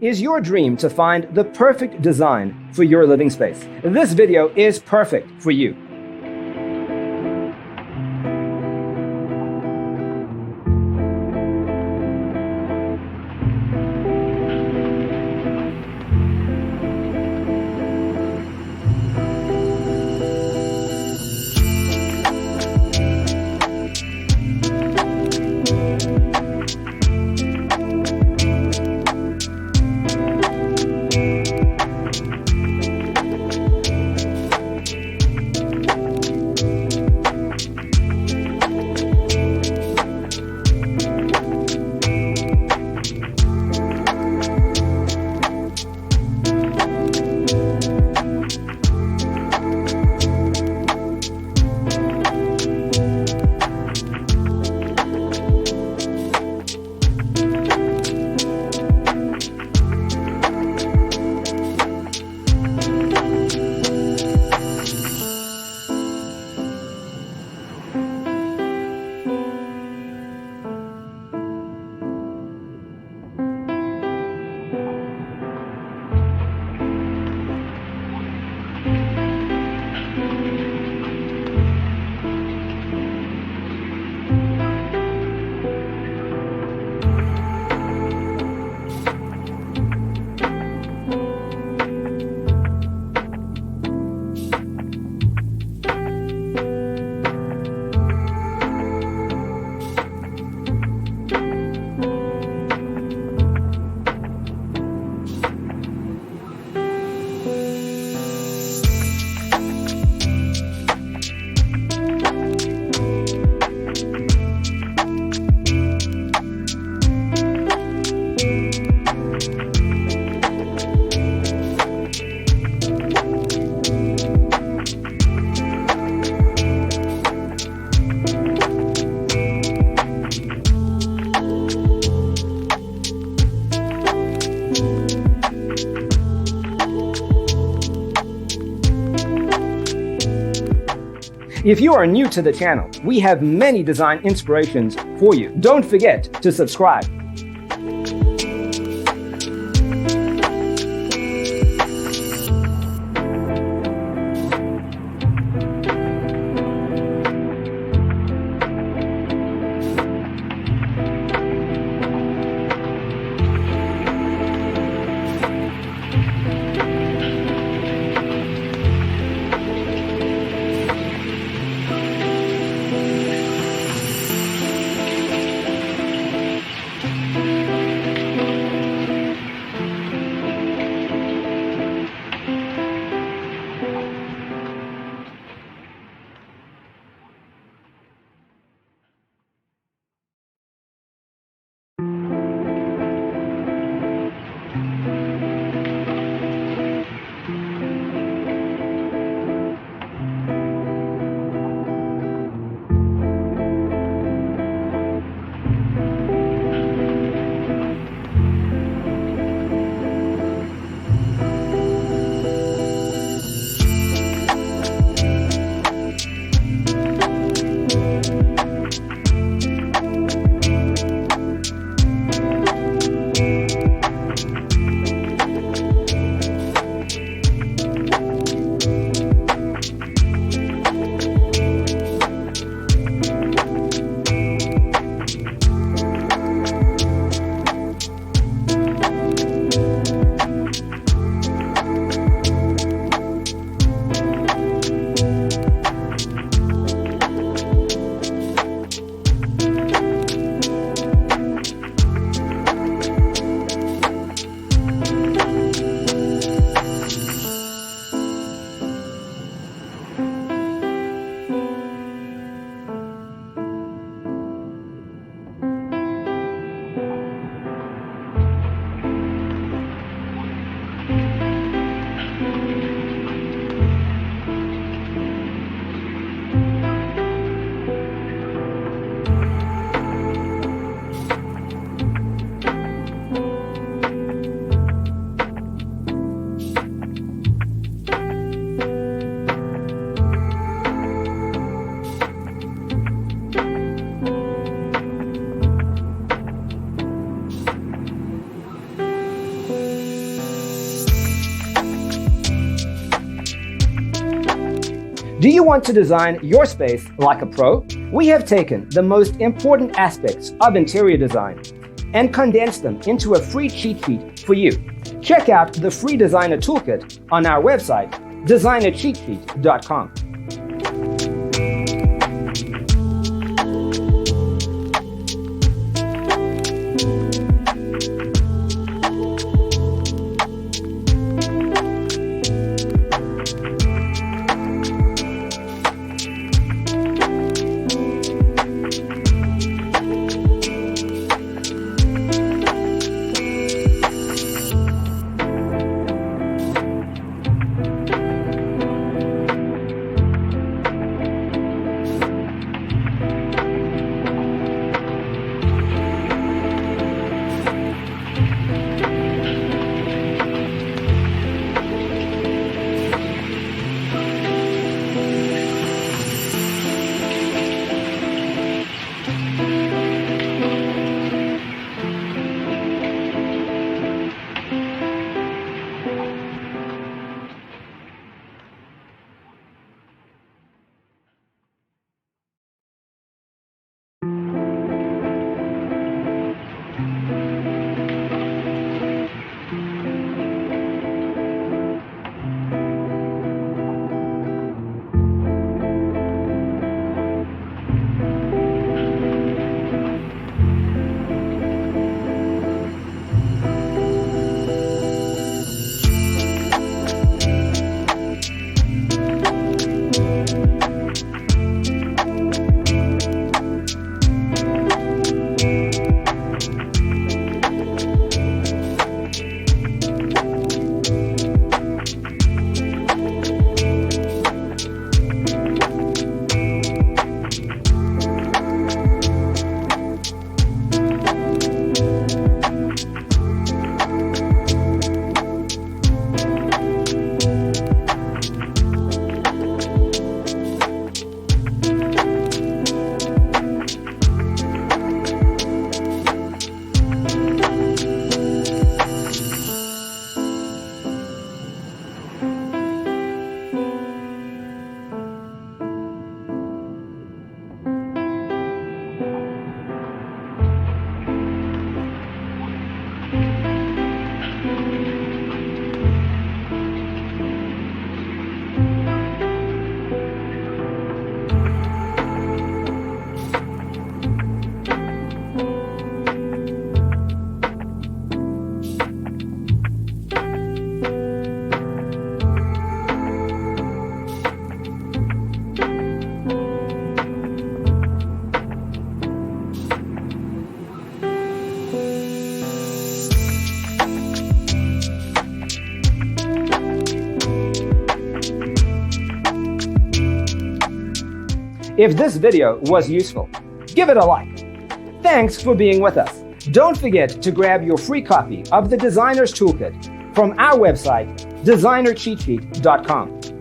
Is your dream to find the perfect design for your living space? This video is perfect for you. If you are new to the channel, we have many design inspirations for you. Don't forget to subscribe. Do you want to design your space like a pro? We have taken the most important aspects of interior design and condensed them into a free cheat sheet for you. Check out the free designer toolkit on our website, designercheatsheet.com. If this video was useful, give it a like. Thanks for being with us. Don't forget to grab your free copy of the Designer's Toolkit from our website, designercheatsheet.com.